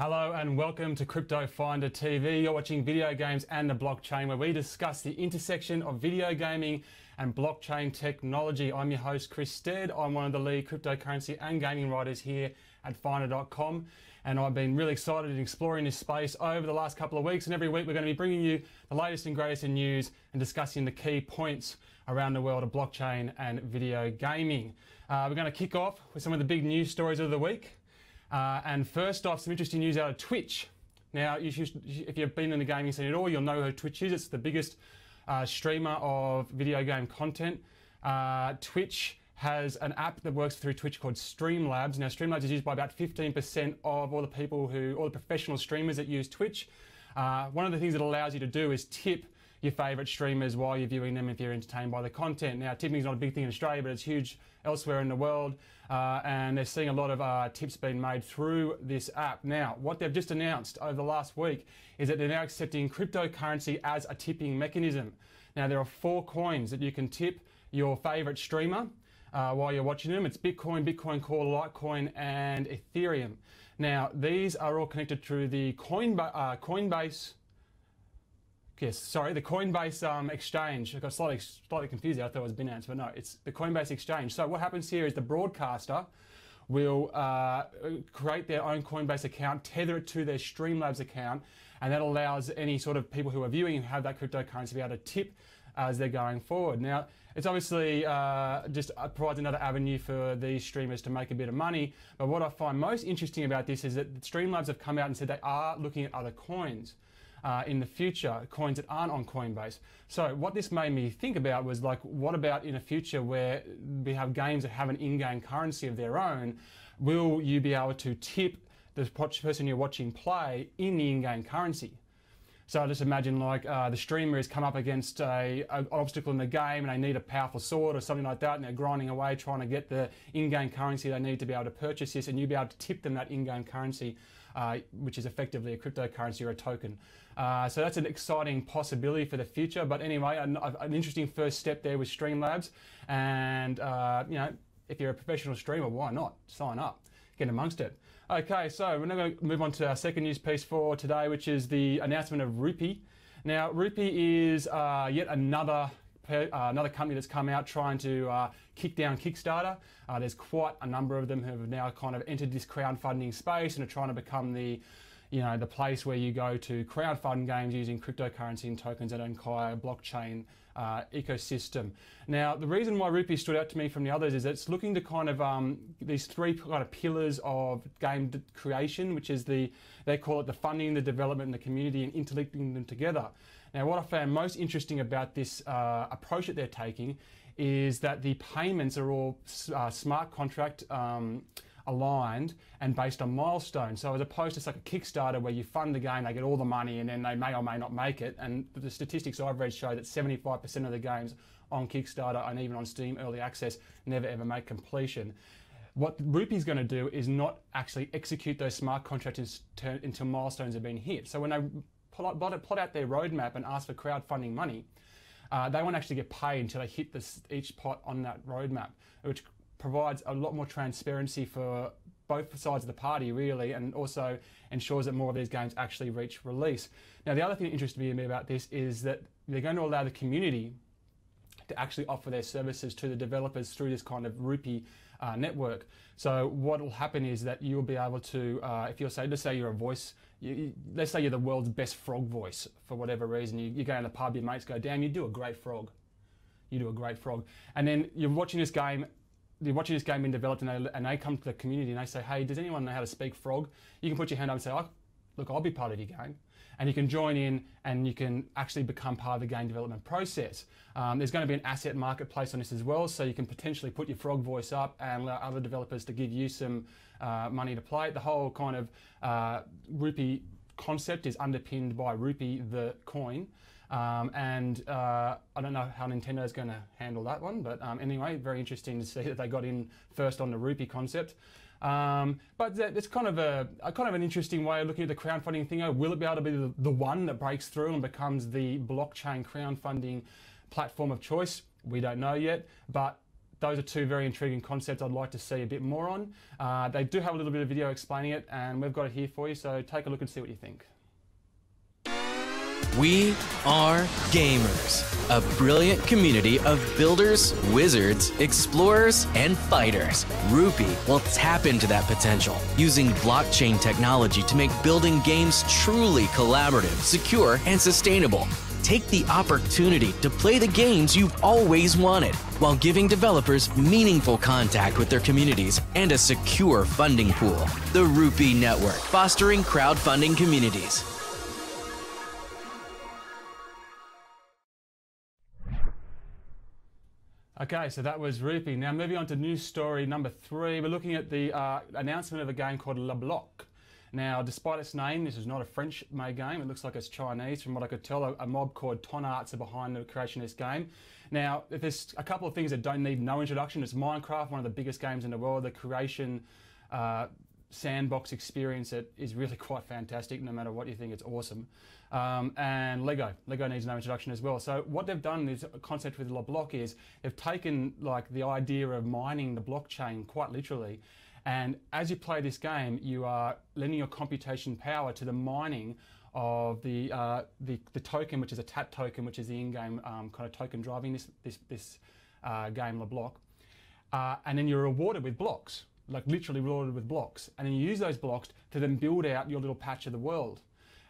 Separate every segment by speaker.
Speaker 1: Hello and welcome to Crypto Finder TV. You're watching video games and the blockchain, where we discuss the intersection of video gaming and blockchain technology. I'm your host, Chris Stead. I'm one of the lead cryptocurrency and gaming writers here at Finder.com, and I've been really excited in exploring this space over the last couple of weeks. And every week we're going to be bringing you the latest and greatest in news and discussing the key points around the world of blockchain and video gaming. We're going to kick off with some of the big news stories of the week. And first off, some interesting news out of Twitch. Now, if you've been in the gaming scene at all, you'll know who Twitch is. It's the biggest streamer of video game content. Twitch has an app that works through Twitch called Streamlabs. Now, Streamlabs is used by about 15% of all the professional streamers that use Twitch. One of the things it allows you to do is tip your favourite streamers while you're viewing them if you're entertained by the content. Now, tipping is not a big thing in Australia, but it's huge elsewhere in the world, and they're seeing a lot of tips being made through this app. Now, what they've just announced over the last week is that they're now accepting cryptocurrency as a tipping mechanism. Now, there are 4 coins that you can tip your favourite streamer while you're watching them. It's Bitcoin, Bitcoin Core, Litecoin, and Ethereum. Now, these are all connected through the Coinbase exchange. I got slightly confused there. I thought it was Binance, but no, it's the Coinbase exchange. So what happens here is the broadcaster will create their own Coinbase account, tether it to their Streamlabs account, and that allows any sort of people who are viewing and have that cryptocurrency to be able to tip as they're going forward. Now, it's obviously just provides another avenue for these streamers to make a bit of money. But what I find most interesting about this is that Streamlabs have come out and said they are looking at other coins in the future, coins that aren't on Coinbase. So what this made me think about was, like, what about in a future where we have games that have an in-game currency of their own? Will you be able to tip the person you're watching play in the in-game currency? So just imagine, like, the streamer has come up against an obstacle in the game and they need a powerful sword or something like that, and they're grinding away trying to get the in-game currency they need to be able to purchase this, and you'll be able to tip them that in-game currency, which is effectively a cryptocurrency or a token. So that's an exciting possibility for the future. But anyway, an interesting first step there with Streamlabs. And, you know, if you're a professional streamer, why not? Sign up, get amongst it. Okay, so we're now going to move on to our second news piece for today, which is the announcement of Rupee. Now, Rupee is yet another company that's come out trying to kick down Kickstarter. There's quite a number of them who have now kind of entered this crowdfunding space and are trying to become the place where you go to crowdfund games using cryptocurrency and tokens that entire blockchain ecosystem. Now, the reason why Rupee stood out to me from the others is that it's looking to kind of these 3 kind of pillars of game creation, which is they call it the funding, the development, and the community, and interlinking them together. Now, what I found most interesting about this approach that they're taking is that the payments are all smart contract aligned and based on milestones. So as opposed to like a Kickstarter where you fund the game, they get all the money and then they may or may not make it. And the statistics I've read show that 75% of the games on Kickstarter and even on Steam Early Access never ever make completion. What Rupee's going to do is not actually execute those smart contracts until milestones have been hit. So when they plot out their roadmap and ask for crowdfunding money, they won't actually get paid until they hit each pot on that roadmap, which provides a lot more transparency for both sides of the party, really, and also ensures that more of these games actually reach release. Now, the other thing that interested me about this is that they're going to allow the community to actually offer their services to the developers through this kind of Rupee network. So what will happen is that you'll be able to, if you're let's say you're a voice, let's say you're the world's best frog voice for whatever reason, you go in the pub, your mates go, damn, you do a great frog. You do a great frog. And then you're watching this game being developed, and they come to the community and they say, hey, does anyone know how to speak frog? You can put your hand up and say, oh, look, I'll be part of your game. And you can join in and you can actually become part of the game development process. There's going to be an asset marketplace on this as well, so you can potentially put your frog voice up and allow other developers to give you some money to play. The whole kind of Rupee concept is underpinned by Rupee, the coin. I don't know how Nintendo's going to handle that one, but anyway, very interesting to see that they got in first on the Rupee concept. But it's kind of an interesting way of looking at the crowdfunding thing. Will it be able to be the one that breaks through and becomes the blockchain crowdfunding platform of choice? We don't know yet, but those are two very intriguing concepts I'd like to see a bit more on. They do have a little bit of video explaining it, and we've got it here for you, so take a look and see what you think.
Speaker 2: We are gamers, a brilliant community of builders, wizards, explorers, and fighters. Rupee will tap into that potential using blockchain technology to make building games truly collaborative, secure, and sustainable. Take the opportunity to play the games you've always wanted while giving developers meaningful contact with their communities and a secure funding pool. The Rupee Network, fostering crowdfunding communities.
Speaker 1: Okay, so that was Rupee. Now moving on to news story number 3, we're looking at the announcement of a game called Le Bloc. Now, despite its name, this is not a French-made game. It looks like it's Chinese. From what I could tell, a mob called Ton Arts are behind the creation of this game. Now, there's a couple of things that don't need no introduction. It's Minecraft, one of the biggest games in the world. The creation sandbox experience is really quite fantastic. No matter what you think, it's awesome. And Lego needs no introduction as well. So what they've done, this concept with Le Bloc, is they've taken like the idea of mining the blockchain quite literally, and as you play this game, you are lending your computation power to the mining of the token, which is a TAT token, which is the in-game kind of token driving this game Le Bloc, and then you're rewarded with blocks, like literally rewarded with blocks, and then you use those blocks to then build out your little patch of the world.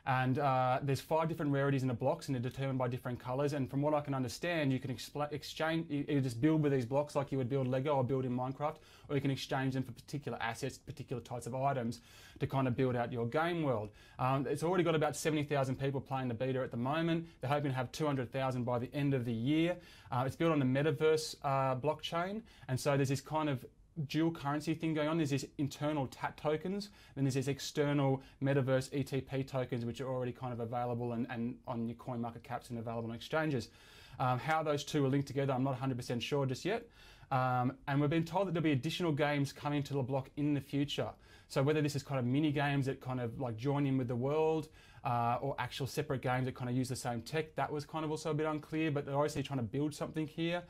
Speaker 1: And there's 5 different rarities in the blocks, and they're determined by different colours. And from what I can understand, you can exchange, you just build with these blocks like you would build Lego or build in Minecraft, or you can exchange them for particular assets, particular types of items to kind of build out your game world. It's already got about 70,000 people playing the beta at the moment. They're hoping to have 200,000 by the end of the year. It's built on the metaverse blockchain, and so there's this kind of dual currency thing going on. There's this internal TAT tokens, and there's this external metaverse ETP tokens, which are already kind of available and on your coin market caps and available on exchanges. How those two are linked together, I'm not 100% sure just yet. And we've been told that there'll be additional games coming to Le Bloc in the future. So whether this is kind of mini games that kind of like join in with the world, or actual separate games that kind of use the same tech, that was kind of also a bit unclear, but they're obviously trying to build something here.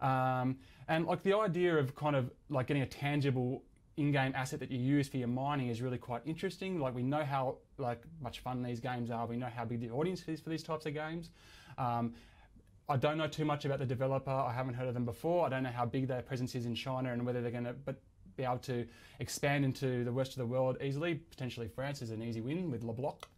Speaker 1: And like the idea of kind of like getting a tangible in-game asset that you use for your mining is really quite interesting. Like we know how like much fun these games are. We know how big the audience is for these types of games. I don't know too much about the developer. I haven't heard of them before. I don't know how big their presence is in China and whether they're going to be able to expand into the rest of the world easily. Potentially France is an easy win with Le Bloc.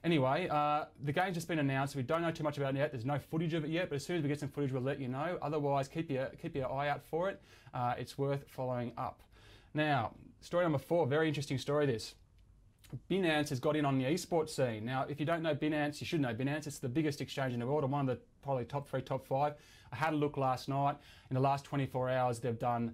Speaker 1: Anyway, the game's just been announced. We don't know too much about it yet. There's no footage of it yet, but as soon as we get some footage, we'll let you know. Otherwise, keep your eye out for it. It's worth following up. Now, story number 4, very interesting story this. Binance has got in on the eSports scene. Now, if you don't know Binance, you should know Binance. It's the biggest exchange in the world and one of the probably top 3, top 5. I had a look last night. In the last 24 hours, they've done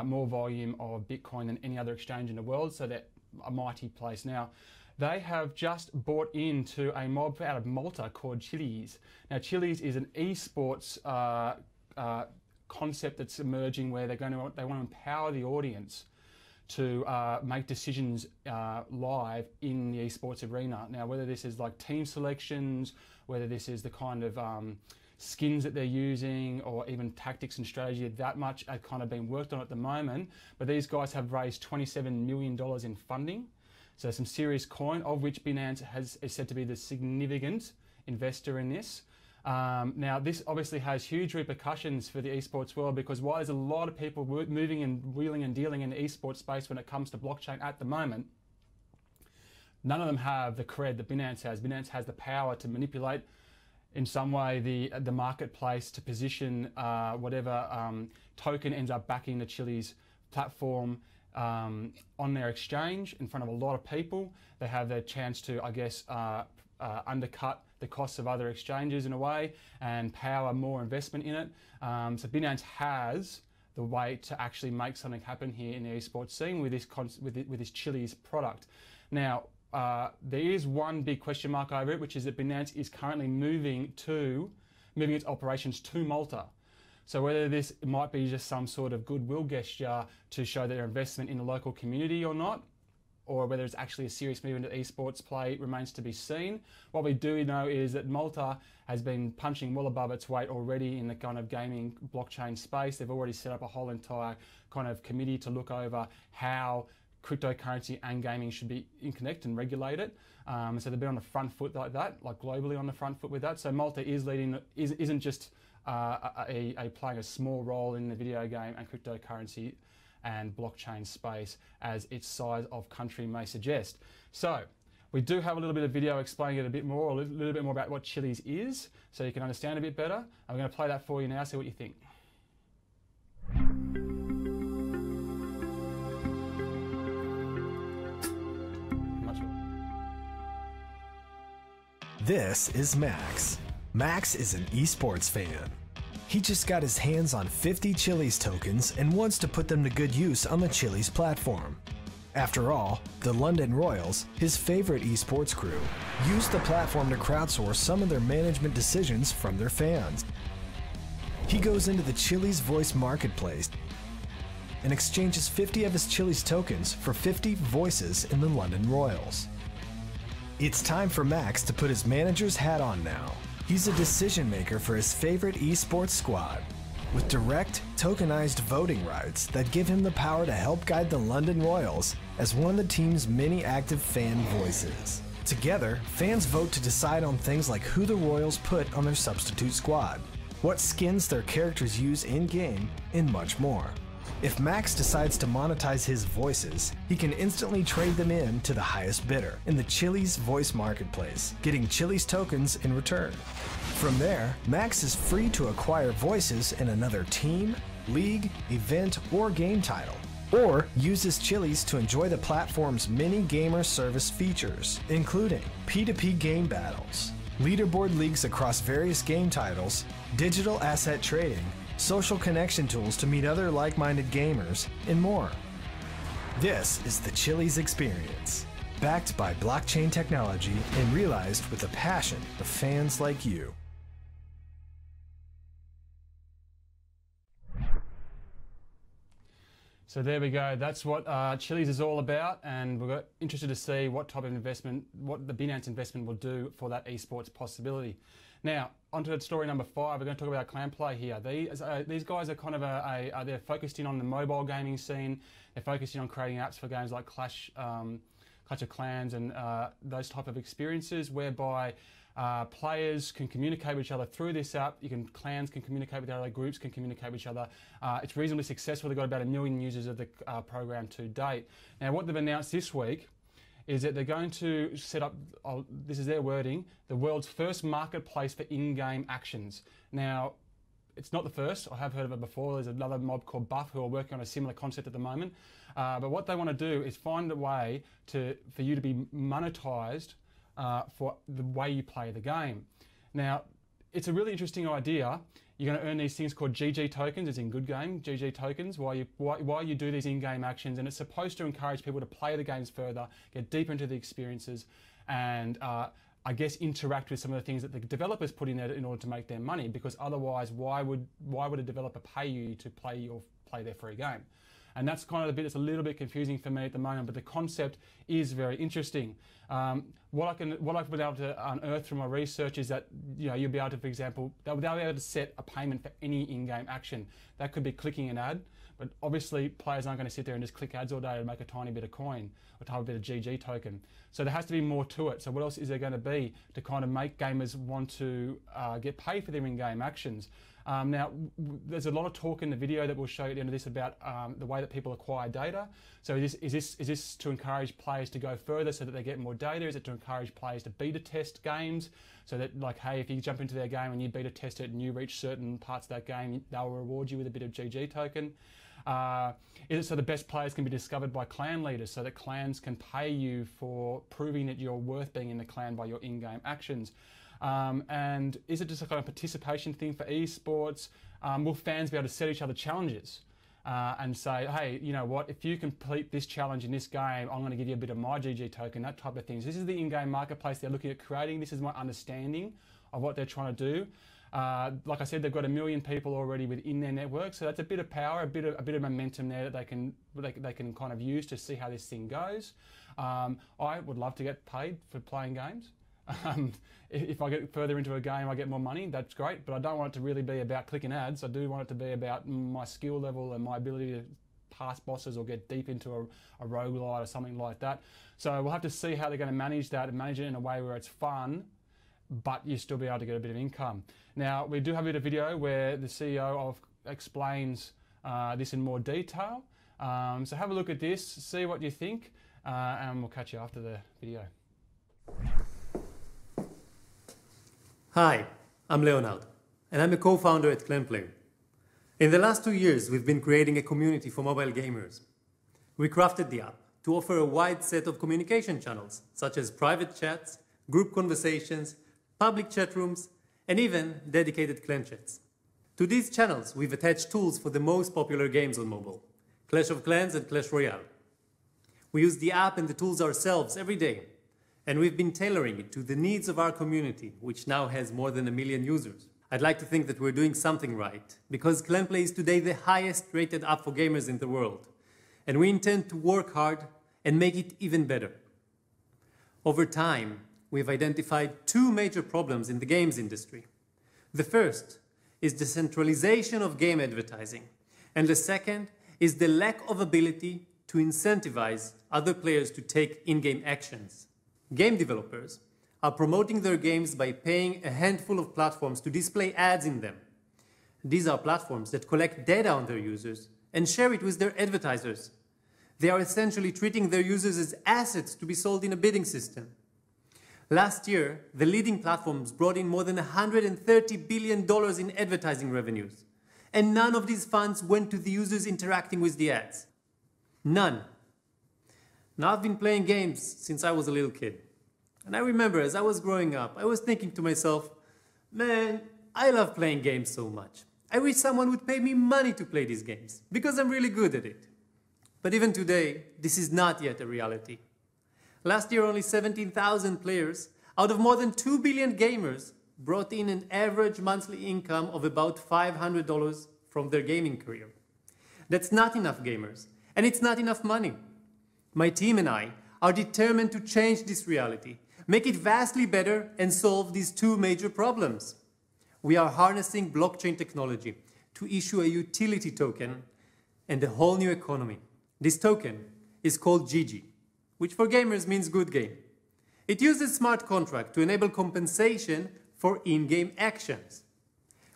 Speaker 1: more volume of Bitcoin than any other exchange in the world, so they're a mighty place. Now, they have just bought into a mob out of Malta called Chiliz. Now, Chiliz is an eSports concept that's emerging where they want to empower the audience to make decisions live in the eSports arena. Now, whether this is like team selections, whether this is the kind of skins that they're using, or even tactics and strategy, that much are kind of being worked on at the moment. But these guys have raised $27 million in funding. So some serious coin, of which Binance is said to be the significant investor in this. Now, this obviously has huge repercussions for the esports world, because while there's a lot of people moving and wheeling and dealing in the esports space when it comes to blockchain at the moment, none of them have the cred that Binance has. Binance has the power to manipulate in some way the marketplace to position whatever token ends up backing the Chiliz platform on their exchange in front of a lot of people. They have the chance to, I guess, undercut the costs of other exchanges in a way and power more investment in it. So Binance has the way to actually make something happen here in the esports scene with this Chiliz product. Now, there is one big question mark over it, which is that Binance is currently moving its operations to Malta. So whether this might be just some sort of goodwill gesture to show their investment in the local community or not, or whether it's actually a serious move into esports play remains to be seen. What we do know is that Malta has been punching well above its weight already in the kind of gaming blockchain space. They've already set up a whole entire kind of committee to look over how cryptocurrency and gaming should be interconnected and regulated. So they've been on the front foot like that, like globally on the front foot with that. So Malta is leading, isn't just playing a small role in the video game and cryptocurrency and blockchain space as its size of country may suggest. So we do have a little bit of video explaining it a bit more, a little bit more about what Chiliz is, so you can understand a bit better. And we're going to play that for you now, see what you think.
Speaker 3: This is Max. Max is an esports fan. He just got his hands on 50 Chiliz tokens and wants to put them to good use on the Chiliz platform. After all, the London Royals, his favorite esports crew, used the platform to crowdsource some of their management decisions from their fans. He goes into the Chiliz voice marketplace and exchanges 50 of his Chiliz tokens for 50 voices in the London Royals. It's time for Max to put his manager's hat on now. He's a decision maker for his favorite esports squad, with direct, tokenized voting rights that give him the power to help guide the London Royals as one of the team's many active fan voices. Together, fans vote to decide on things like who the Royals put on their substitute squad, what skins their characters use in-game, and much more. If Max decides to monetize his voices, he can instantly trade them in to the highest bidder in the Chiliz voice marketplace, getting Chiliz tokens in return. From there, Max is free to acquire voices in another team, league, event, or game title, or use his Chiliz to enjoy the platform's many gamer service features, including P2P game battles, leaderboard leagues across various game titles, digital asset trading, social connection tools to meet other like-minded gamers, and more. This is the Chiliz experience, backed by blockchain technology and realized with the passion of fans like you.
Speaker 1: So there we go. That's what Chiliz is all about, and we're interested to see what type of investment, what the Binance investment will do for that esports possibility. Now, onto story number 5. We're going to talk about clan play here. These guys are kind of they're focused in on the mobile gaming scene. They're focused in on creating apps for games like Clash of Clans and those type of experiences, whereby players can communicate with each other through this app. Clans can communicate with each other, groups can communicate with each other. It's reasonably successful. They've got about 1 million users of the program to date. Now, what they've announced this week is that they're going to set up, this is their wording, the world's first marketplace for in-game actions. Now, it's not the first. I have heard of it before. There's another mob called Buff who are working on a similar concept at the moment. But what they want to do is find a way for you to be monetized for the way you play the game. Now, it's a really interesting idea. You're going to earn these things called GG tokens, as in good game, GG tokens, while you do these in-game actions, and it's supposed to encourage people to play the games further, get deeper into the experiences, and I guess interact with some of the things that the developers put in there in order to make their money, because otherwise, why would a developer pay you to play their free game? And that's kind of the bit that's a little bit confusing for me at the moment, but the concept is very interesting. What I've been able to unearth from my research is that you'll be able to, for example, they'll be able to set a payment for any in-game action. That could be clicking an ad, but obviously players aren't going to sit there and just click ads all day to make a tiny bit of coin or a tiny bit of GG token. So there has to be more to it. So what else is there going to be to kind of make gamers want to get paid for their in-game actions? Now, there's a lot of talk in the video that we'll show you at the end of this about the way that people acquire data. So is this to encourage players to go further so that they get more data? Is it to encourage players to beta test games so that, like, hey, if you jump into their game and you beta test it and you reach certain parts of that game, they'll reward you with a bit of GG token? Is it so the best players can be discovered by clan leaders so that clans can pay you for proving that you're worth being in the clan by your in-game actions? And is it just a kind of participation thing for esports? Will fans be able to set each other challenges and say, hey, you know what, if you complete this challenge in this game, I'm going to give you a bit of my GG token, that type of thing. So this is the in-game marketplace they're looking at creating. This is my understanding of what they're trying to do. Like I said, they've got 1 million people already within their network, so that's a bit of power, a bit of momentum there that they can kind of use to see how this thing goes. I would love to get paid for playing games. If I get further into a game, I get more money, that's great, but I don't want it to really be about clicking ads. I do want it to be about my skill level and my ability to pass bosses or get deep into a roguelite or something like that. So we'll have to see how they're going to manage that and manage it in a way where it's fun, but you still be able to get a bit of income. Now, we do have a bit of video where the CEO explains this in more detail. So have a look at this, see what you think, and we'll catch you after the video.
Speaker 4: Hi, I'm Leonard, and I'm a co-founder at Clanplay. In the last 2 years, we've been creating a community for mobile gamers. We crafted the app to offer a wide set of communication channels, such as private chats, group conversations, public chat rooms, and even dedicated clan chats. To these channels, we've attached tools for the most popular games on mobile, Clash of Clans and Clash Royale. We use the app and the tools ourselves every day, and we've been tailoring it to the needs of our community, which now has more than 1 million users. I'd like to think that we're doing something right, because Clanplay is today the highest rated app for gamers in the world, and we intend to work hard and make it even better. Over time, we've identified 2 major problems in the games industry. The first is the centralization of game advertising, and the second is the lack of ability to incentivize other players to take in-game actions. Game developers are promoting their games by paying a handful of platforms to display ads in them. These are platforms that collect data on their users and share it with their advertisers. They are essentially treating their users as assets to be sold in a bidding system. Last year, the leading platforms brought in more than $130 billion in advertising revenues, and none of these funds went to the users interacting with the ads. None. Now, I've been playing games since I was a little kid. And I remember as I was growing up, I was thinking to myself, man, I love playing games so much. I wish someone would pay me money to play these games, because I'm really good at it. But even today, this is not yet a reality. Last year, only 17,000 players out of more than 2 billion gamers brought in an average monthly income of about $500 from their gaming career. That's not enough gamers, and it's not enough money. My team and I are determined to change this reality, make it vastly better, and solve these 2 major problems. We are harnessing blockchain technology to issue a utility token and a whole new economy. This token is called GG, which for gamers means good game. It uses smart contract to enable compensation for in-game actions.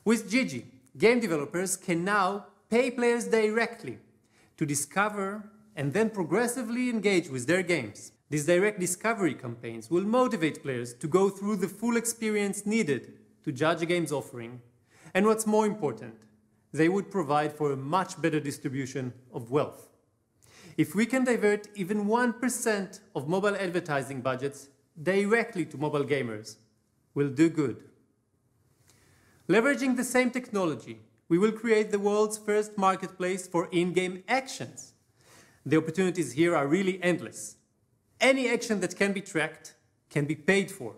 Speaker 4: With GG, game developers can now pay players directly to discover and then progressively engage with their games. These direct discovery campaigns will motivate players to go through the full experience needed to judge a game's offering, and what's more important, they would provide for a much better distribution of wealth. If we can divert even 1% of mobile advertising budgets directly to mobile gamers, we'll do good. Leveraging the same technology, we will create the world's first marketplace for in-game actions. The opportunities here are really endless. Any action that can be tracked can be paid for.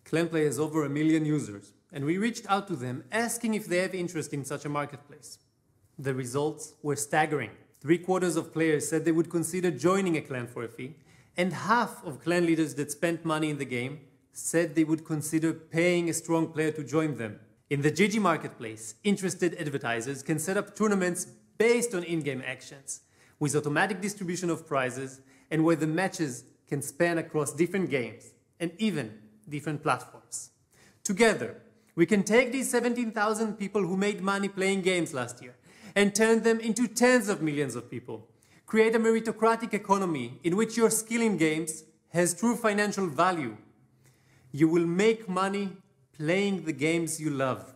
Speaker 4: Clanplay has over 1 million users, and we reached out to them asking if they have interest in such a marketplace. The results were staggering. 3/4 of players said they would consider joining a clan for a fee, and half of clan leaders that spent money in the game said they would consider paying a strong player to join them. In the GG marketplace, interested advertisers can set up tournaments based on in-game actions, with automatic distribution of prizes, and where the matches can span across different games and even different platforms. Together, we can take these 17,000 people who made money playing games last year and turn them into tens of millions of people. Create a meritocratic economy in which your skill in games has true financial value. You will make money playing the games you love.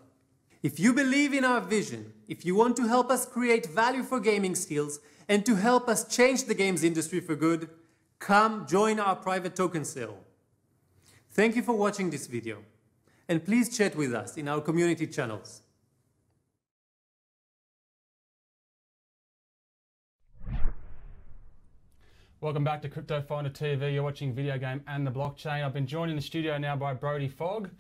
Speaker 4: If you believe in our vision, if you want to help us create value for gaming skills and to help us change the games industry for good, come join our private token sale. Thank you for watching this video, and please chat with us in our community channels.
Speaker 1: Welcome back to Crypto Finder TV. You're watching Video Game and the Blockchain. I've been joined in the studio now by Brody Fogg,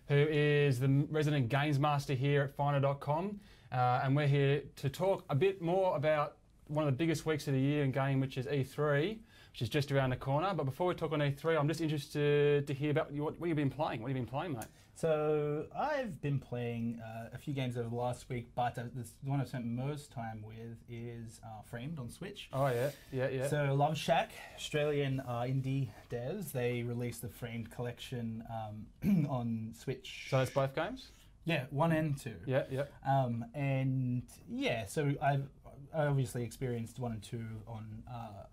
Speaker 1: who is the resident games master here at Finder.com. And we're here to talk a bit more about one of the biggest weeks of the year in gaming, which is E3. which is just around the corner. But before we talk on E3, I'm just interested to hear about what you've been playing. What have you been playing, mate?
Speaker 5: So I've been playing a few games over the last week, but the one I've spent most time with is Framed on Switch.
Speaker 1: Oh, yeah.
Speaker 5: So Love Shack, Australian indie devs, they released the Framed collection on Switch.
Speaker 1: So that's both games?
Speaker 5: Yeah, 1 and 2.
Speaker 1: Yeah.
Speaker 5: And yeah, so I obviously experienced 1 and 2 on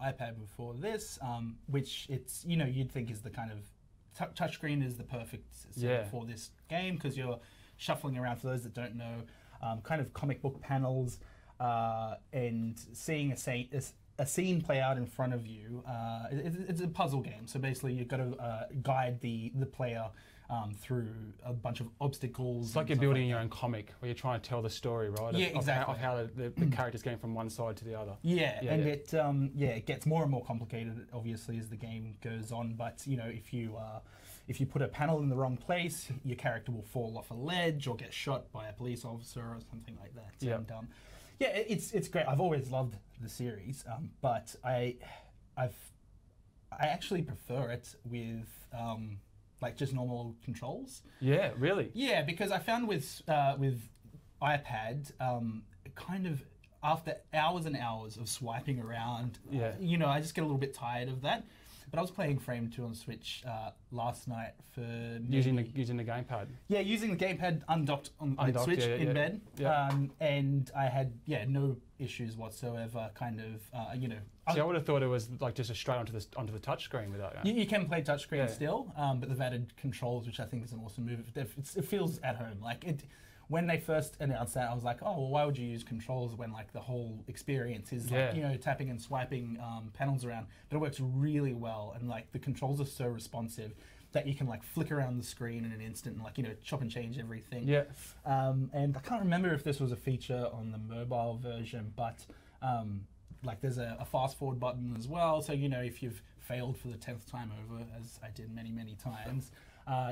Speaker 5: iPad before this, which it's, you'd think is the kind of touchscreen is the perfect setup for this game because you're shuffling around, for those that don't know, kind of comic book panels and seeing a scene play out in front of you. It's a puzzle game, so basically you've got to guide the player through a bunch of obstacles.
Speaker 1: It's like you're building your own comic where you're trying to tell the story, right?
Speaker 5: Yeah, exactly.
Speaker 1: Of how the character's going from one side to the other.
Speaker 5: It gets more and more complicated, obviously, as the game goes on. But if you put a panel in the wrong place, your character will fall off a ledge or get shot by a police officer or something like that.
Speaker 1: Yeah.
Speaker 5: And, it's great. I've always loved the series, but I actually prefer it with just normal controls.
Speaker 1: Yeah, really?
Speaker 5: Yeah, because I found with iPad, kind of after hours and hours of swiping around, I just get a little bit tired of that. But I was playing Frame 2 on Switch last night for
Speaker 1: using the gamepad. Yeah,
Speaker 5: using the gamepad undocked on Switch in bed, and I had no issues whatsoever. Kind of,
Speaker 1: See, I would have thought it was like just a straight onto the touchscreen without.
Speaker 5: You can play touchscreen still, but they've added controls, which I think is an awesome move. It feels at home. Like it. When they first announced that, I was like, oh, well, why would you use controls when the whole experience is tapping and swiping panels around? But it works really well, and the controls are so responsive that you can flick around the screen in an instant and chop and change everything.
Speaker 1: Yeah.
Speaker 5: And I can't remember if this was a feature on the mobile version, but there's a fast forward button as well. So if you've failed for the 10th time over, as I did many, many times.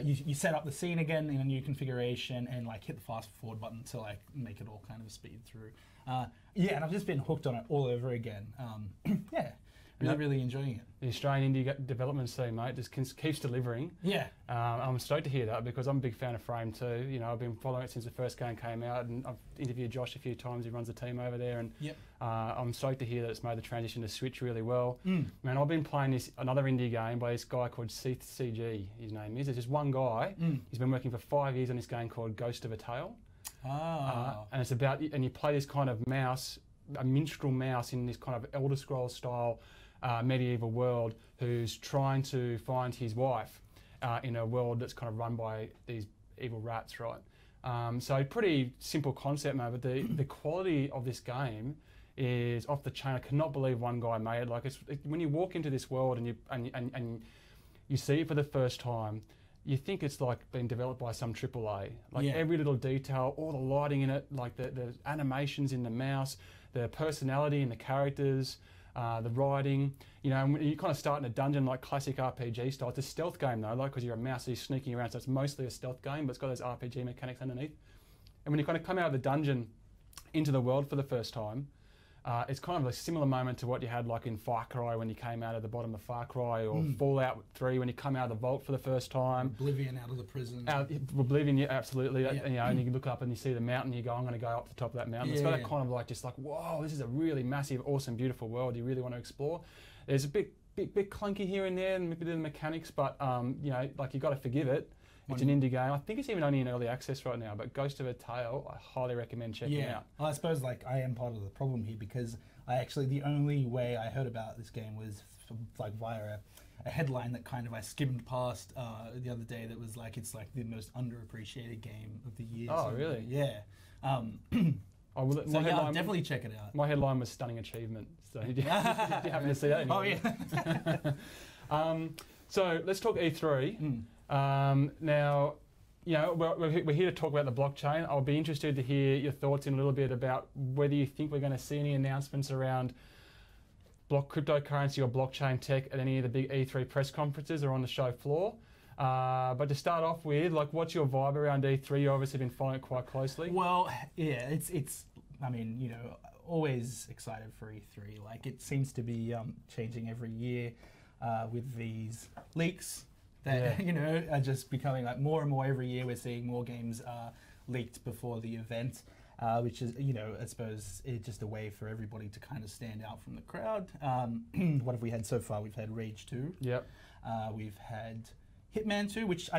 Speaker 5: You set up the scene again in a new configuration and hit the fast forward button to make it all kind of speed through. And I've just been hooked on it all over again. Really enjoying it.
Speaker 1: The Australian indie development scene, mate, just keeps delivering.
Speaker 5: Yeah.
Speaker 1: I'm stoked to hear that because I'm a big fan of Frame 2. I've been following it since the first game came out, and I've interviewed Josh a few times. He runs the team over there, and I'm stoked to hear that it's made the transition to Switch really well. Man, I've been playing another indie game by this guy called CG. His name is. There's just one guy. He's been working for 5 years on this game called Ghost of a Tale. And it's about, and you play this kind of mouse, a minstrel mouse in this kind of Elder Scrolls style medieval world, who's trying to find his wife in a world that's kind of run by these evil rats, right? So pretty simple concept, mate, but the quality of this game is off the chain. I cannot believe one guy made it. When you walk into this world and you see it for the first time, you think it's been developed by some AAA. Every little detail, all the lighting in it, the animations in the mouse, the personality in the characters, the writing, and you kind of start in a dungeon like classic RPG style. It's a stealth game though, because you're a mouse, so you're sneaking around, so it's mostly a stealth game, but it's got those RPG mechanics underneath. And when you kind of come out of the dungeon into the world for the first time, it's kind of a similar moment to what you had in Far Cry when you came out of the bottom of Far Cry, or Fallout 3 when you come out of the vault for the first time.
Speaker 5: Oblivion out of the prison.
Speaker 1: Oblivion, yeah, absolutely. And you look up and you see the mountain, you go, I'm going to go up the top of that mountain. It's got that kind of whoa, this is a really massive, awesome, beautiful world you really want to explore. There's a bit clunky here and there, and a bit of the mechanics, but you got to forgive it. It's an indie game. I think it's even only in early access right now, but Ghost of a Tale, I highly recommend checking out.
Speaker 5: Well, I suppose I am part of the problem here because the only way I heard about this game was via a headline that kind of I skimmed past the other day that was it's the most underappreciated game of the year.
Speaker 1: Oh, really?
Speaker 5: Yeah.
Speaker 1: I'll
Speaker 5: definitely check it out.
Speaker 1: My headline was stunning achievement. So did you happen to see that?
Speaker 5: Anyway? Oh,
Speaker 1: yeah. So let's talk E3. Now, we're here to talk about the blockchain. I'll be interested to hear your thoughts in a little bit about whether you think we're going to see any announcements around cryptocurrency or blockchain tech at any of the big E3 press conferences or on the show floor. But to start off with, what's your vibe around E3? You've obviously been following it quite closely.
Speaker 5: Well, yeah, it's. always excited for E3. Like, it seems to be changing every year with these leaks that are just becoming like more and more every year. We're seeing more games leaked before the event, which is, I suppose it's just a way for everybody to kind of stand out from the crowd. What have we had so far? We've had Rage 2.
Speaker 1: Yep.
Speaker 5: We've had Hitman 2, which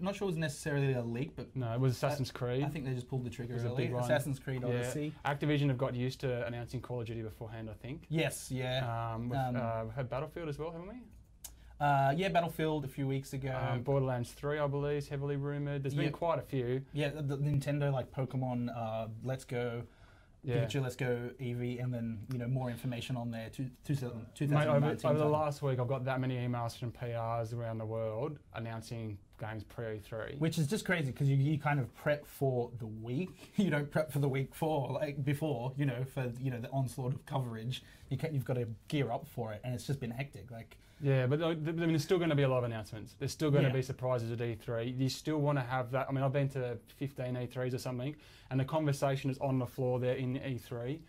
Speaker 5: not sure was necessarily a leak, but
Speaker 1: no, it was Assassin's Creed.
Speaker 5: I think they just pulled the trigger
Speaker 1: a
Speaker 5: early.
Speaker 1: big one.
Speaker 5: Assassin's Creed Odyssey.
Speaker 1: Activision have got used to announcing Call of Duty beforehand, I think.
Speaker 5: Yes, yeah.
Speaker 1: We've had Battlefield as well, haven't we?
Speaker 5: Yeah, Battlefield a few weeks ago.
Speaker 1: Borderlands 3, I believe, is heavily rumoured. There's been quite a few.
Speaker 5: Yeah, the Nintendo, like Pokemon, Let's Go, Pikachu, Let's Go, Eevee, and then more information on there. 2019.
Speaker 1: Mate, over the last week, I've got that many emails from PRs around the world announcing games pre-E3.
Speaker 5: Which is just crazy because you kind of prep for the week. You don't prep for the week before, for the onslaught of coverage. You've got to gear up for it, and it's just been hectic.
Speaker 1: Yeah, but there's still going to be a lot of announcements. There's still going to be surprises at E3. You still want to have that. I mean, I've been to 15 E3s or something, and the conversation is on the floor there in E3,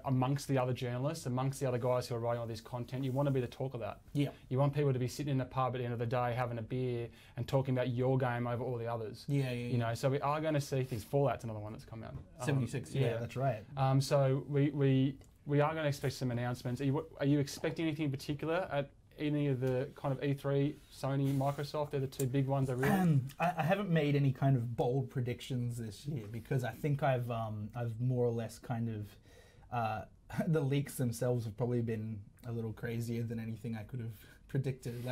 Speaker 1: amongst the other journalists, amongst the other guys who are writing all this content. You want to be the talk of that. Yeah. You want people to be sitting in a pub at the end of the day having a beer and talking about your game over all the others. Yeah. So we are going to see things. Fallout's another one that's come out.
Speaker 5: 76, yeah, that's right.
Speaker 1: So we are going to expect some announcements. Are you expecting anything in particular at any of the kind of E3, Sony, Microsoft? They're the two big ones.
Speaker 5: I haven't made any kind of bold predictions this year because I think I've more or less kind of the leaks themselves have probably been a little crazier than anything I could have predicted.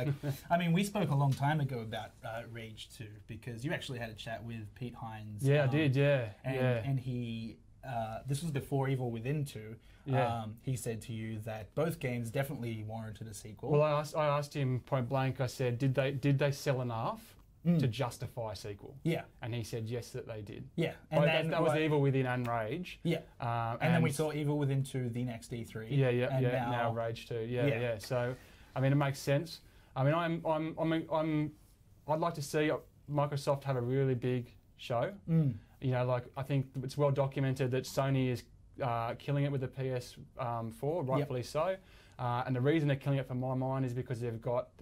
Speaker 5: We spoke a long time ago about Rage 2 because you actually had a chat with Pete Hines.
Speaker 1: Yeah, I did. Yeah,
Speaker 5: and he. This was before Evil Within 2.
Speaker 1: Yeah.
Speaker 5: He said to you that both games definitely warranted a sequel.
Speaker 1: Well, I asked him point blank. I said, did they sell enough to justify a sequel?
Speaker 5: Yeah.
Speaker 1: And he said yes, that they did.
Speaker 5: Yeah.
Speaker 1: And that was Evil Within and Rage.
Speaker 5: Yeah. And then we saw Evil Within 2 the next E3.
Speaker 1: Yeah. Now Rage 2. Yeah. So, it makes sense. I'd like to see Microsoft have a really big show. I think it's well documented that Sony is killing it with the PS4, rightfully so. And the reason they're killing it, from my mind, is because they've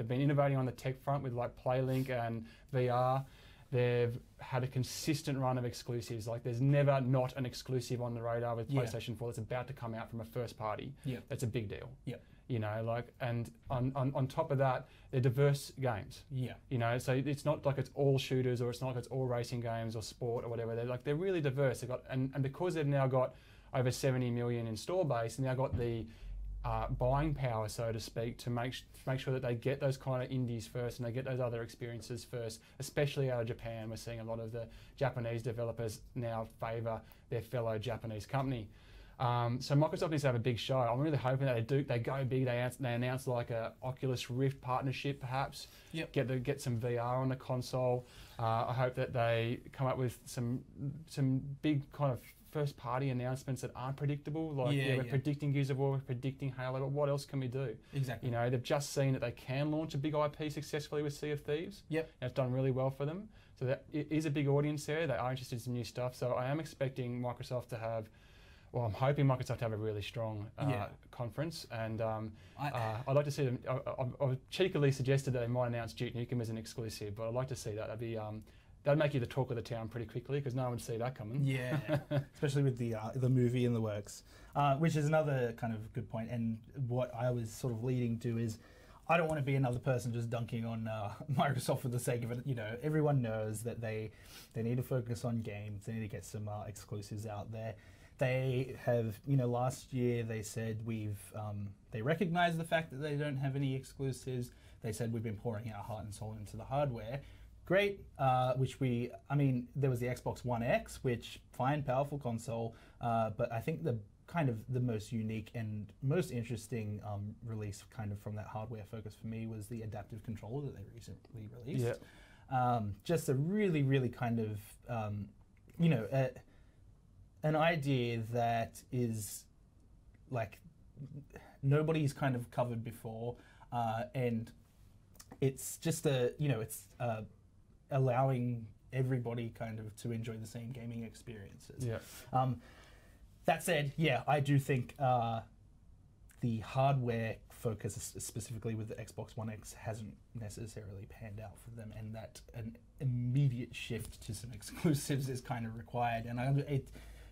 Speaker 1: been innovating on the tech front with PlayLink and VR. They've had a consistent run of exclusives. There's never not an exclusive on the radar with PlayStation 4 that's about to come out from a first party. Yeah, that's a big deal. Yeah. And on top of that, they're diverse games. Yeah. So it's not like it's all shooters, or it's not like it's all racing games or sport or whatever. They're really diverse. And because they've now got over 70 million install base, and now got the buying power, so to speak, to make sure that they get those kind of indies first and they get those other experiences first, especially out of Japan. We're seeing a lot of the Japanese developers now favour their fellow Japanese company. So Microsoft needs to have a big show. I'm really hoping that they go big. They announce like a Oculus Rift partnership, perhaps. Yep. Get some VR on the console. I hope that they come up with some big kind of first party announcements that aren't predictable. We're predicting Gears of War, we're predicting Halo, but what else can we do?
Speaker 5: Exactly.
Speaker 1: They've just seen that they can launch a big IP successfully with Sea of Thieves. Yep. And it's done really well for them. So that it is a big audience there. They are interested in some new stuff. So I am expecting Microsoft to have. Well, I'm hoping Microsoft have a really strong conference, and I'd like to see them. I cheekily suggested that they might announce Duke Nukem as an exclusive, but I'd like to see that. That'd make you the talk of the town pretty quickly because no one would see that coming.
Speaker 5: Yeah, especially with the movie in the works, which is another kind of good point. And what I was sort of leading to is, I don't want to be another person just dunking on Microsoft for the sake of it. Everyone knows that they need to focus on games. They need to get some exclusives out there. They have, last year they said they recognize the fact that they don't have any exclusives. They said we've been pouring our heart and soul into the hardware. Great, there was the Xbox One X, which, fine, powerful console, but I think the kind of the most unique and most interesting release kind of from that hardware focus for me was the adaptive controller that they recently released. Yeah. Just a really, really kind of, an idea that is like nobody's kind of covered before, and it's just allowing everybody kind of to enjoy the same gaming experiences. Yeah. That said, yeah, I do think the hardware focus, specifically with the Xbox One X, hasn't necessarily panned out for them, and that an immediate shift to some exclusives is kind of required. And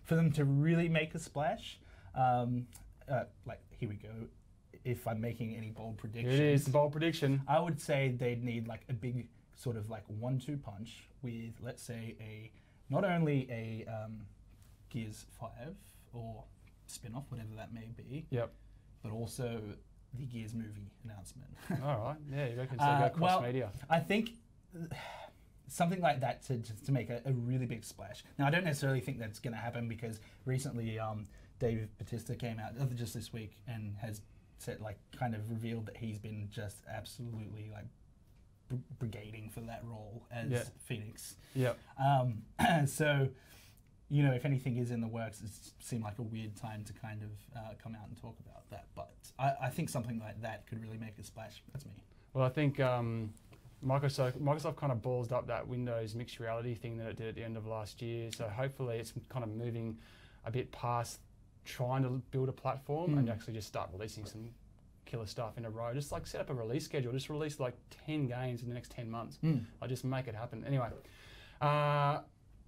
Speaker 5: for them to really make a splash, like, here we go. If I'm making any bold predictions,
Speaker 1: It is the bold prediction.
Speaker 5: I would say they'd need like a big sort of like 1-2 punch with, let's say, not only a Gears 5 or spin-off, whatever that may be,
Speaker 1: Yep.
Speaker 5: but also the Gears movie announcement.
Speaker 1: All right. Yeah, you reckon so? Go cross-media.
Speaker 5: I think something like that to make a really big splash. Now, I don't necessarily think that's going to happen, because recently Dave Bautista came out just this week and has said, like, kind of revealed that he's been just absolutely like brigading for that role as Phoenix.
Speaker 1: Yep.
Speaker 5: So, you know, if anything is in the works, it seemed like a weird time to kind of come out and talk about that. But I think something like that could really make a splash. That's me.
Speaker 1: Well, I think Microsoft kind of ballsed up that Windows mixed reality thing that it did at the end of last year. So hopefully it's kind of moving a bit past trying to build a platform and actually just start releasing some killer stuff in a row. Just like set up a release schedule. Just release like 10 games in the next 10 months. Like just make it happen. Anyway,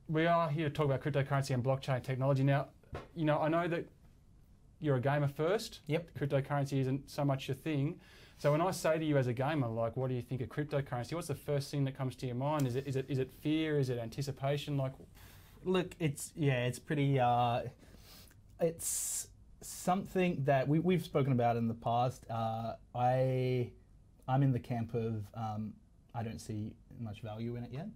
Speaker 1: we are here to talk about cryptocurrency and blockchain technology. Now, you know, I know that you're a gamer first.
Speaker 5: Yep.
Speaker 1: Cryptocurrency isn't so much your thing. So when I say to you as a gamer, like, what do you think of cryptocurrency? What's the first thing that comes to your mind? Is it fear? Is it anticipation? Like,
Speaker 5: look, it's pretty. It's something that we've spoken about in the past. I'm in the camp of I don't see much value in it yet.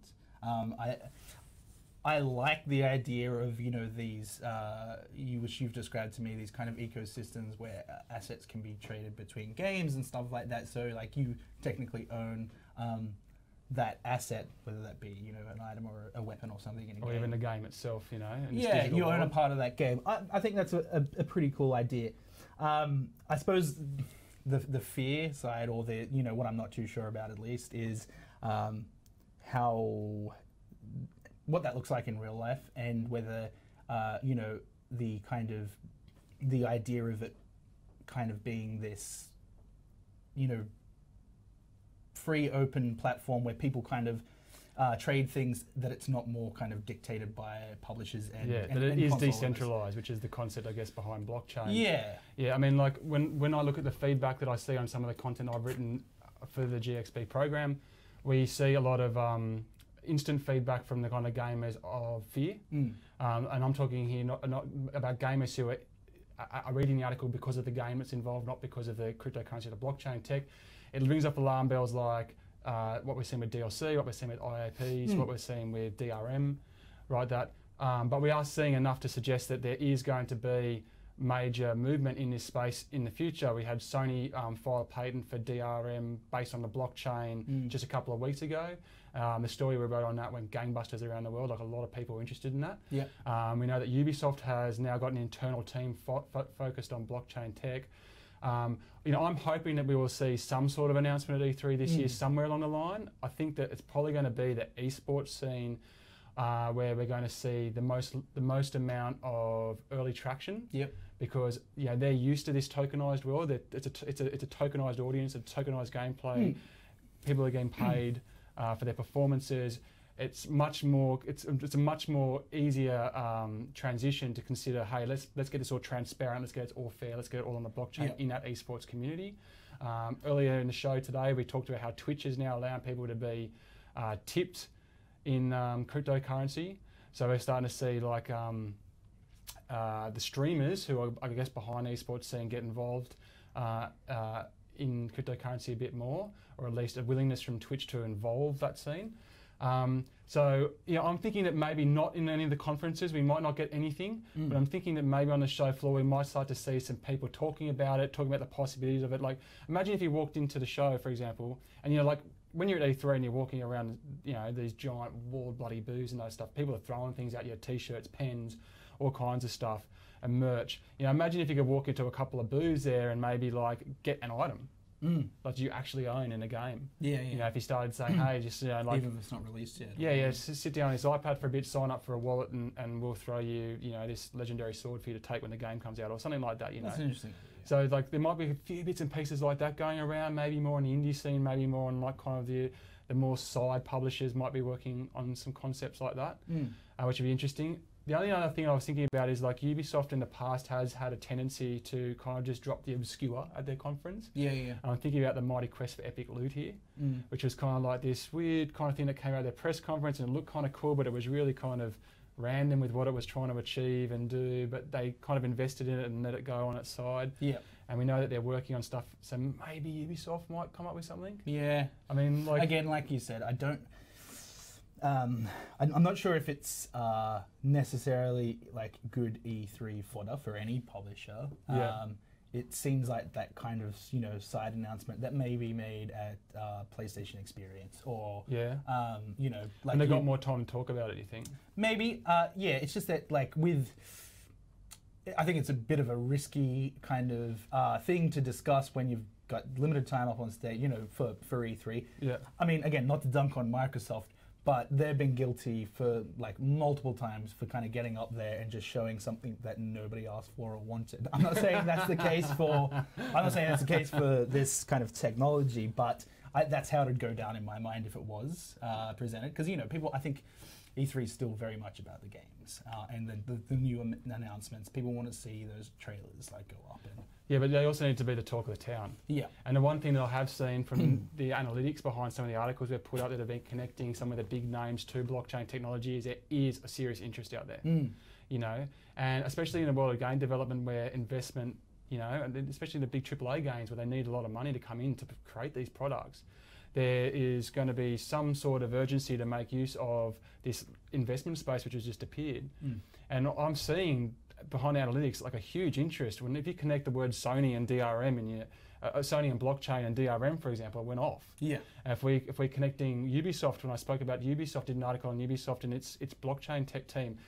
Speaker 5: I like the idea of, you know, these which you've described to me, these kind of ecosystems where assets can be traded between games and stuff like that. So like you technically own that asset, whether that be, you know, an item or a weapon or something in a game.
Speaker 1: or even the game itself, you know? And
Speaker 5: Yeah, you own a part of that game. I think that's a pretty cool idea. I suppose the fear side, or the, you know, what I'm not too sure about at least, is what that looks like in real life, and whether you know, the idea of it kind of being this, you know, free open platform where people kind of trade things, that it's not more kind of dictated by publishers and
Speaker 1: that it is decentralized, which is the concept, I guess, behind blockchain. Yeah. I mean, like when I look at the feedback that I see on some of the content I've written for the GXP program, we see a lot of instant feedback from the kind of gamers of fear, and I'm talking here not about gamers who are reading the article because of the game that's involved, not because of the cryptocurrency or the blockchain tech. It rings up alarm bells like what we're seeing with DLC, what we're seeing with IAPs, what we're seeing with DRM, right? But we are seeing enough to suggest that there is going to be major movement in this space in the future. We had Sony file a patent for DRM based on the blockchain just a couple of weeks ago. The story we wrote on that went gangbusters around the world. Like, a lot of people were interested in that.
Speaker 5: Yeah.
Speaker 1: We know that Ubisoft has now got an internal team focused on blockchain tech. You know, I'm hoping that we will see some sort of announcement at E3 this year somewhere along the line. I think that it's probably going to be the eSports scene where we're going to see the most amount of early traction.
Speaker 5: Yep.
Speaker 1: Because, you know, they're used to this tokenized world. It's a tokenized audience, a tokenized gameplay. People are getting paid for their performances. It's a much more easier transition to consider, hey, let's get this all transparent, let's get it all fair, let's get it all on the blockchain in that esports community. Earlier in the show today, we talked about how Twitch is now allowing people to be tipped in cryptocurrency. So we're starting to see, like, the streamers who are, I guess, behind the esports scene get involved in cryptocurrency a bit more, or at least a willingness from Twitch to involve that scene. So, you know, I'm thinking that maybe not in any of the conferences, we might not get anything, but I'm thinking that maybe on the show floor we might start to see some people talking about it, talking about the possibilities of it. Like, imagine if you walked into the show, for example, and, you know, like, when you're at E3 and you're walking around, you know, these giant walled bloody booths and those stuff, people are throwing things at you, T-shirts, pens, all kinds of stuff, and merch. You know, imagine if you could walk into a couple of booths there and maybe, like, get an item. like you actually own in a game.
Speaker 5: Yeah, yeah.
Speaker 1: You know, if he started saying, hey, just like
Speaker 5: even if it's not released yet.
Speaker 1: yeah, sit down on his iPad for a bit, sign up for a wallet, and we'll throw you, you know, this legendary sword for you to take when the game comes out, or something like that. You know,
Speaker 5: That's interesting.
Speaker 1: so like there might be a few bits and pieces like that going around. Maybe more on the indie scene, maybe more on like kind of the more side publishers might be working on some concepts like that, which would be interesting. The only other thing I was thinking about is like Ubisoft in the past has had a tendency to kind of just drop the obscure at their conference.
Speaker 5: Yeah, yeah.
Speaker 1: And I'm thinking about the Mighty Quest for Epic Loot here, which was kind of like this weird kind of thing that came out of their press conference and it looked kind of cool, but it was really kind of random with what it was trying to achieve and do, but they kind of invested in it and let it go on its side.
Speaker 5: Yeah.
Speaker 1: And we know that they're working on stuff, so maybe Ubisoft might come up with something.
Speaker 5: Yeah.
Speaker 1: I mean, like...
Speaker 5: Again, like you said, I don't... I'm not sure if it's necessarily like good E3 fodder for any publisher.
Speaker 1: Yeah.
Speaker 5: It seems like that kind of side announcement that may be made at PlayStation Experience or like
Speaker 1: and they got more time to talk about it. You think?
Speaker 5: Maybe yeah. It's just that like I think it's a bit of a risky kind of thing to discuss when you've got limited time up on stage. For E3.
Speaker 1: Yeah.
Speaker 5: I mean, again, not to dunk on Microsoft. But they've been guilty for like multiple times for kind of getting up there and just showing something that nobody asked for or wanted. I'm not saying that's the case for this kind of technology, but that's how it would go down in my mind if it was presented. Because people, I think E3 is still very much about the games and the new announcements. People want to see those trailers like go up and.
Speaker 1: Yeah, but they also need to be the talk of the town.
Speaker 5: Yeah.
Speaker 1: And the one thing that I have seen from the analytics behind some of the articles we've put up that have been connecting some of the big names to blockchain technology is there is a serious interest out there. And especially in the world of game development where investment, and especially the big AAA games where they need a lot of money to come in to create these products, there is going to be some sort of urgency to make use of this investment space which has just appeared. And I'm seeing behind analytics like a huge interest when if you connect the word Sony and DRM in your Sony and blockchain and DRM, for example, it went off.
Speaker 5: Yeah.
Speaker 1: And if we're connecting Ubisoft, when I spoke about Ubisoft, did an article on Ubisoft and its blockchain tech team,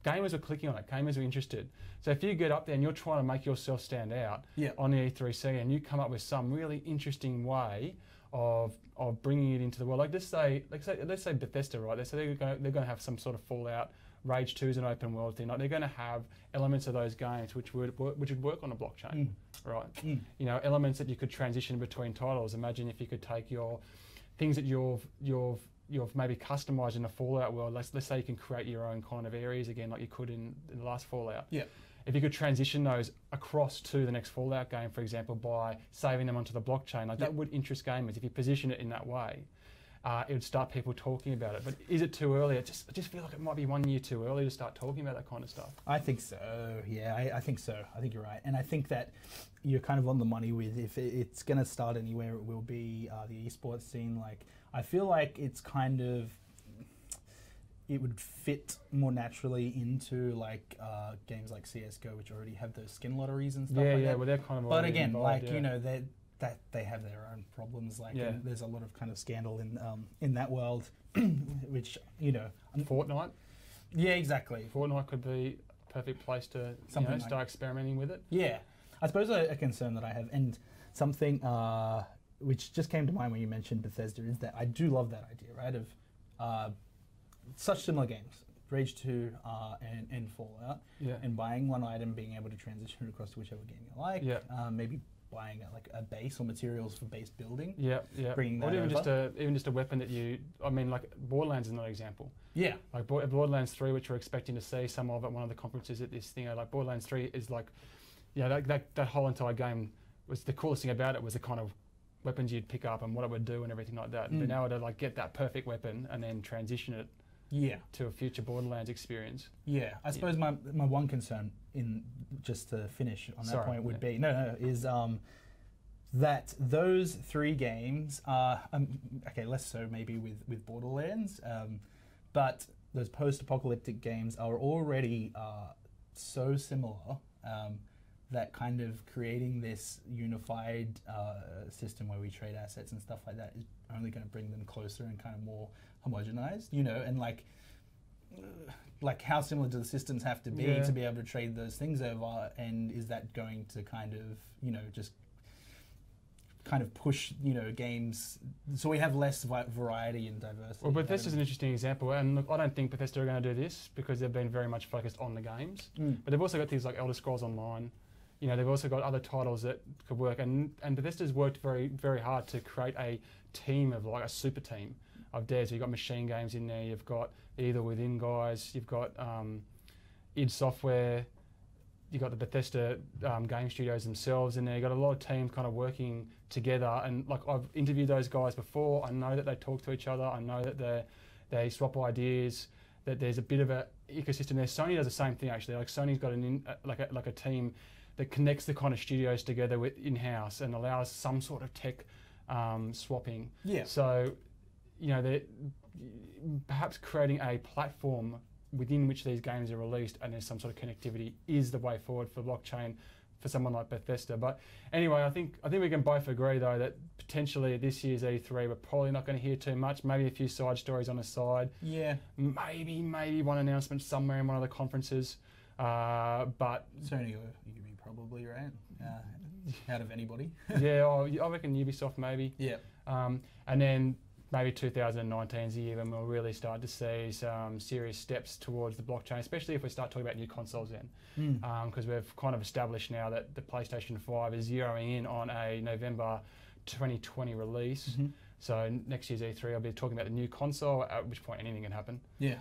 Speaker 1: gamers were clicking on it, gamers were interested. So if you get up there and you're trying to make yourself stand out on the E3C and you come up with some really interesting way of bringing it into the world, like let's say Bethesda, right? They say they're going to have some sort of Fallout. Rage 2 is an open world thing. Like they're going to have elements of those games which would work on a blockchain, right? Elements that you could transition between titles. Imagine if you could take your things that you've maybe customized in the Fallout world. Let's say you can create your own kind of areas again, like you could in the last Fallout. Yeah. If you could transition those across to the next Fallout game, for example, by saving them onto the blockchain, like that would interest gamers if you position it in that way. It would start people talking about it. But is it too early? I just feel like it might be 1 year too early to start talking about that kind of stuff.
Speaker 5: I think so, yeah. I think so. I think you're right. And I think that you're kind of on the money with if it's going to start anywhere, it will be the eSports scene. Like, I feel like it's kind of, it would fit more naturally into like games like CSGO, which already have those skin lotteries and stuff like that. Yeah,
Speaker 1: well, they're kind of
Speaker 5: but again, involved, like, that they have their own problems. Like there's a lot of kind of scandal in that world, which
Speaker 1: Fortnite.
Speaker 5: Yeah, exactly.
Speaker 1: Fortnite could be a perfect place to start experimenting with it.
Speaker 5: Yeah, I suppose a concern that I have, and something which just came to mind when you mentioned Bethesda, is that I do love that idea, right? Of such similar games, Rage 2 and Fallout, and buying one item, being able to transition it across to whichever game you like. Maybe buying like a base or materials for base building. Bringing that
Speaker 1: or even just a weapon that like Borderlands is another example. Yeah. Like Borderlands 3, which we're expecting to see some of at one of the conferences at this thing. Like Borderlands 3 is like, that whole entire game was the coolest thing about it was the kind of weapons you'd pick up and what it would do and everything like that. And being able to like get that perfect weapon and then transition it to a future Borderlands experience. Yeah,
Speaker 5: I suppose my one concern, in just to finish on that point, would be is that those three games are less so maybe with Borderlands, but those post-apocalyptic games are already so similar that kind of creating this unified system where we trade assets and stuff like that is only going to bring them closer and kind of more homogenized, and like how similar do the systems have to be able to trade those things over, and is that going to kind of just kind of push, games, so we have less variety and diversity.
Speaker 1: Well, Bethesda's an interesting example, and look, I don't think Bethesda are going to do this because they've been very much focused on the games. But they've also got things like Elder Scrolls Online. They've also got other titles that could work, and Bethesda's worked very, very hard to create a team of like a super team of devs. So you've got Machine Games in there, you've got Either Within guys, you've got id Software, you've got the Bethesda game studios themselves in there. You've got a lot of teams kind of working together, and like I've interviewed those guys before. I know that they talk to each other. I know that they swap ideas. That there's a bit of a ecosystem there. Sony does the same thing actually. Like Sony's got like a team that connects the kind of studios together with in-house and allows some sort of tech swapping. Yeah. So, they're perhaps creating a platform within which these games are released and there's some sort of connectivity is the way forward for blockchain for someone like Bethesda. But anyway, I think we can both agree though that potentially this year's E3 we're probably not going to hear too much. Maybe a few side stories on the side. Yeah. Maybe one announcement somewhere in one of the conferences. But
Speaker 5: Sony, you'd be probably right. Out of anybody.
Speaker 1: Yeah, I reckon Ubisoft maybe.
Speaker 5: Yeah.
Speaker 1: And then maybe 2019 is the year when we'll really start to see some serious steps towards the blockchain, especially if we start talking about new consoles then. Because we've kind of established now that the PlayStation 5 is zeroing in on a November 2020 release. So next year's E3 I'll be talking about the new console, at which point anything can happen.
Speaker 5: Yeah.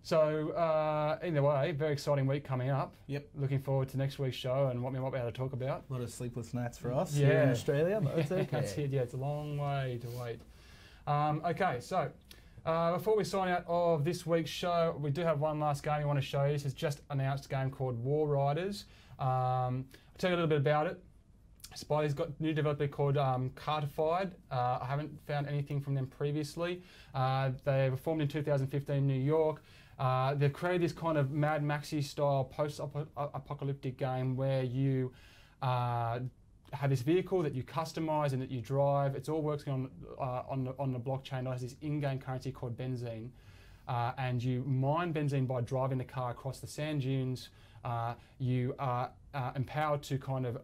Speaker 1: So either way, very exciting week coming up.
Speaker 5: Yep.
Speaker 1: Looking forward to next week's show and what we might be able to talk about.
Speaker 5: A lot of sleepless nights for us here in Australia, but it's okay.
Speaker 1: That's it, it's a long way to wait. Okay, so before we sign out of this week's show, we do have one last game we want to show you. This is just announced a game called War Riders. I'll tell you a little bit about it. Spidey's got a new developer called Cartified. I haven't found anything from them previously. They were formed in 2015 in New York. They've created this kind of Mad Maxi style post-apocalyptic game where you have this vehicle that you customize and that you drive. It's all working on the blockchain. It has this in-game currency called benzene, and you mine benzene by driving the car across the sand dunes. You are empowered to kind of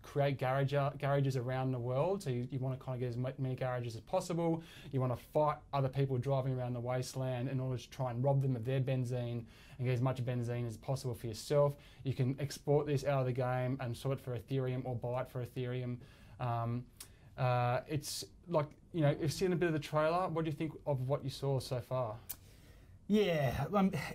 Speaker 1: create garages around the world. So you want to kind of get as many garages as possible. You want to fight other people driving around the wasteland in order to try and rob them of their benzene and get as much benzene as possible for yourself. You can export this out of the game and sell it for Ethereum or buy it for Ethereum. It's like, you've seen a bit of the trailer. What do you think of what you saw so far?
Speaker 5: Yeah,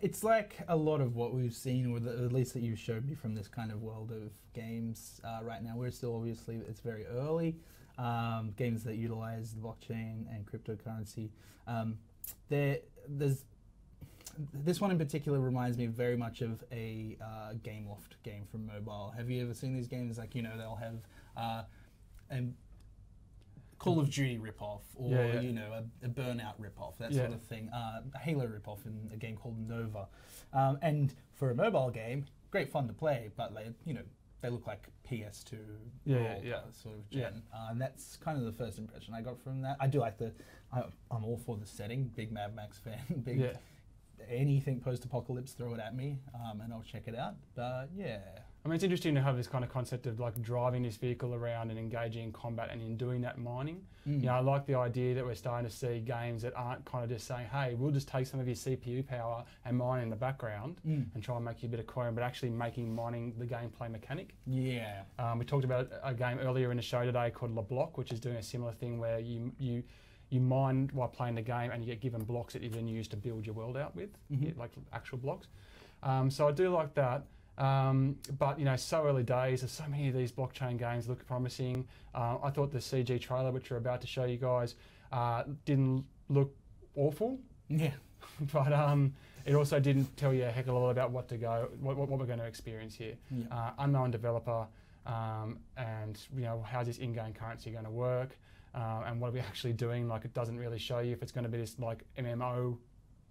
Speaker 5: it's like a lot of what we've seen, or at least that you showed me from this kind of world of games right now. We're still obviously, it's very early. Games that utilize the blockchain and cryptocurrency. There's this one in particular reminds me very much of a Gameloft game from mobile. Have you ever seen these games? Like, they'll have a Call of Duty ripoff, or a Burnout ripoff, that sort of thing. A Halo ripoff in a game called Nova, and for a mobile game, great fun to play, but they look like PS2 sort of gen, and that's kind of the first impression I got from that. I do like I'm all for the setting, big Mad Max fan, anything post-apocalypse, throw it at me, and I'll check it out. But yeah.
Speaker 1: I mean, it's interesting to have this kind of concept of like driving this vehicle around and engaging in combat and in doing that mining. I like the idea that we're starting to see games that aren't kind of just saying, hey, we'll just take some of your CPU power and mine in the background and try and make you a bit of coin, but actually making mining the gameplay mechanic. Yeah. We talked about a game earlier in the show today called LeBlock, which is doing a similar thing where you mine while playing the game and you get given blocks that you then use to build your world out with, like actual blocks. So I do like that. But so early days. There's so many of these blockchain games look promising. I thought the CG trailer, which we're about to show you guys, didn't look awful. Yeah. But it also didn't tell you a heck of a lot about what we're going to experience here. Yeah. Unknown developer, and how's this in-game currency going to work, and what are we actually doing? Like, it doesn't really show you if it's going to be this like MMO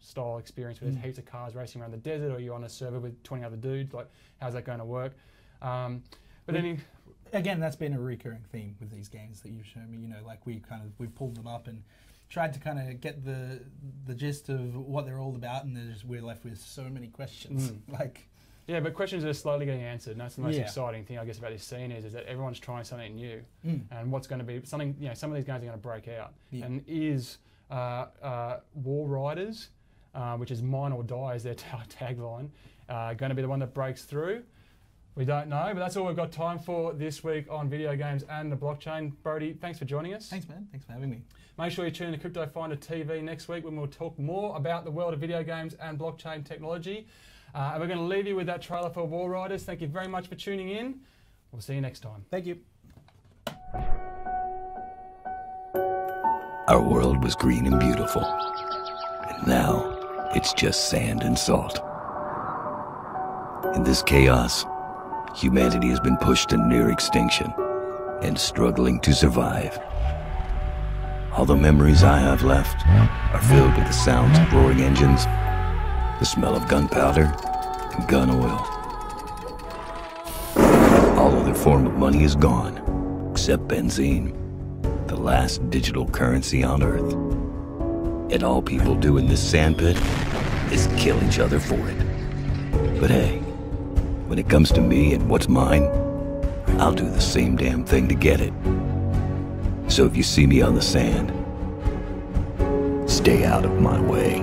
Speaker 1: style experience where there's heaps of cars racing around the desert, or you're on a server with 20 other dudes. Like, how's that going to work?
Speaker 5: Again, that's been a recurring theme with these games that you've shown me. Like we've pulled them up and tried to kind of get the gist of what they're all about, and we're left with so many questions. Like,
Speaker 1: Yeah, but questions are slowly getting answered, and that's the most
Speaker 5: Yeah.
Speaker 1: exciting thing, I guess, about this scene is that everyone's trying something new, and what's going to be something. Some of these games are going to break out, and is War Riders, which is mine or die, is their tagline, going to be the one that breaks through. We don't know, but that's all we've got time for this week on video games and the blockchain. Brody, thanks for joining us.
Speaker 5: Thanks, man. Thanks for having me.
Speaker 1: Make sure you tune in to Crypto Finder TV next week when we'll talk more about the world of video games and blockchain technology. And we're going to leave you with that trailer for War Riders. Thank you very much for tuning in. We'll see you next time.
Speaker 5: Thank you.
Speaker 6: Our world was green and beautiful. And now, it's just sand and salt. In this chaos, humanity has been pushed to near extinction and struggling to survive. All the memories I have left are filled with the sounds of roaring engines, the smell of gunpowder, and gun oil. All other form of money is gone, except benzene, the last digital currency on Earth. And all people do in this sandpit is kill each other for it. But hey, when it comes to me and what's mine, I'll do the same damn thing to get it. So if you see me on the sand, stay out of my way.